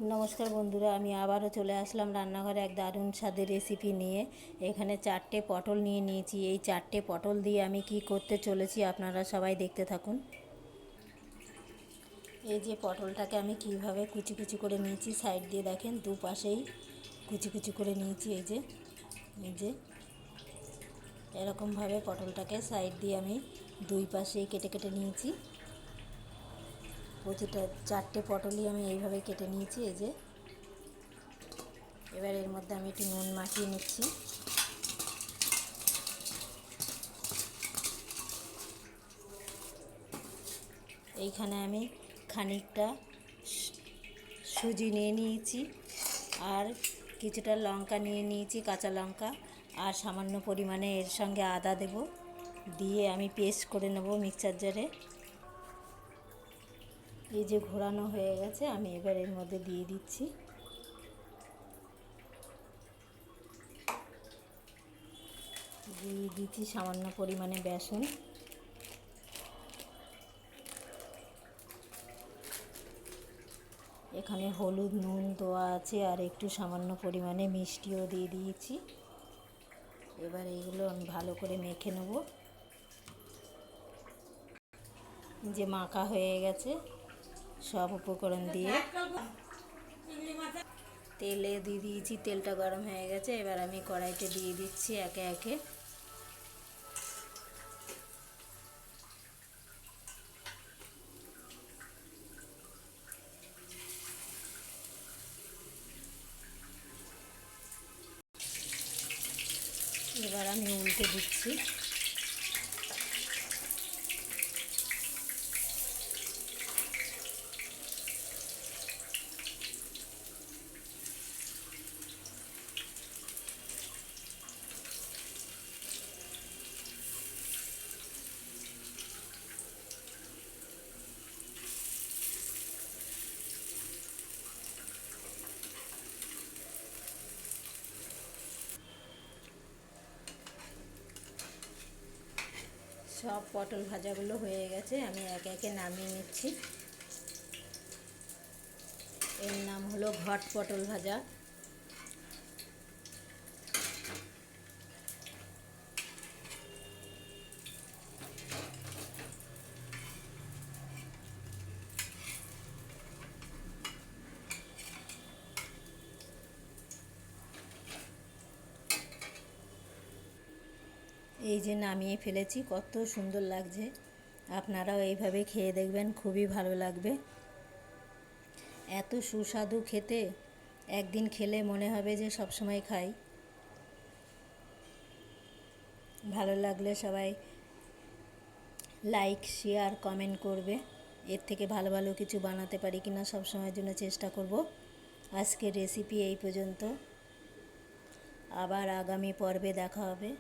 নমস্কার বন্ধুরা, আমি আবারও চলে আসলাম রান্নাঘরে এক দারুণ স্বাদের রেসিপি নিয়ে। এখানে 4টে পটল নিয়ে নিয়েছি। এই 4টে পটল দিয়ে আমি কি করতে চলেছি আপনারা সবাই দেখতে থাকুন। এই যে পটলটাকে আমি কিভাবে কুচি কুচি করে নিয়েছি, সাইড দিয়ে দেখেন দুপাশেই কুচি কুচি করে নিয়েছি। এই যে এরকমভাবে পটলটাকে সাইড দিয়ে আমি দুই পাশেই কেটে কেটে নিয়েছি। প্রতিটা 4টে পটলই আমি এইভাবে কেটে নিয়েছি। এই যে এবার এর মধ্যে আমি একটু নুন মাখিয়ে নিচ্ছি। এইখানে আমি খানিকটা সুজি নিয়ে নিয়েছি, আর কিছুটা লঙ্কা নিয়ে নিয়েছি, কাঁচা লঙ্কা, আর সামান্য পরিমাণে এর সঙ্গে আদা দেব, দিয়ে আমি পেস্ট করে নেব মিক্সচার জারে। এই যে ঘোরানো হয়ে গেছে, আমি এবার এর মধ্যে দিয়ে দিচ্ছি। দিয়ে দিচ্ছি সামান্য পরিমাণে বেসন। এখানে হলুদ নুন দেওয়া আছে, আর একটু সামান্য পরিমাণে মিষ্টিও দিয়ে দিয়েছি। এবার এইগুলো আমি ভালো করে মেখে নেব। যে মাখা হয়ে গেছে সব উপকরণ দিয়ে, তেলে দিয়ে দিয়েছি, তেলটা গরম হয়ে গেছে। এবার আমি কড়াইতে দিয়ে দিচ্ছি একে একে। এবার আমি উল্টে দিচ্ছি। সব পটল ভাজাগুলো হয়ে গেছে, আমি একে একে নামিয়ে নিচ্ছি। এর নাম হলো ঘট পটল ভাজা। এই যে নামিয়ে ফেলেছি, কত সুন্দর লাগছে। আপনারাও এইভাবে খেয়ে দেখবেন, খুবই ভালো লাগবে। এত সুস্বাদু খেতে, একদিন খেলে মনে হবে যে সব সময় খাই। ভালো লাগলে সবাই লাইক শেয়ার কমেন্ট করবে। এর থেকে ভালো ভালো কিছু বানাতে পারি কিনা সব সময়ের জন্য চেষ্টা করব। আজকের রেসিপি এই পর্যন্ত, আবার আগামী পর্বে দেখা হবে।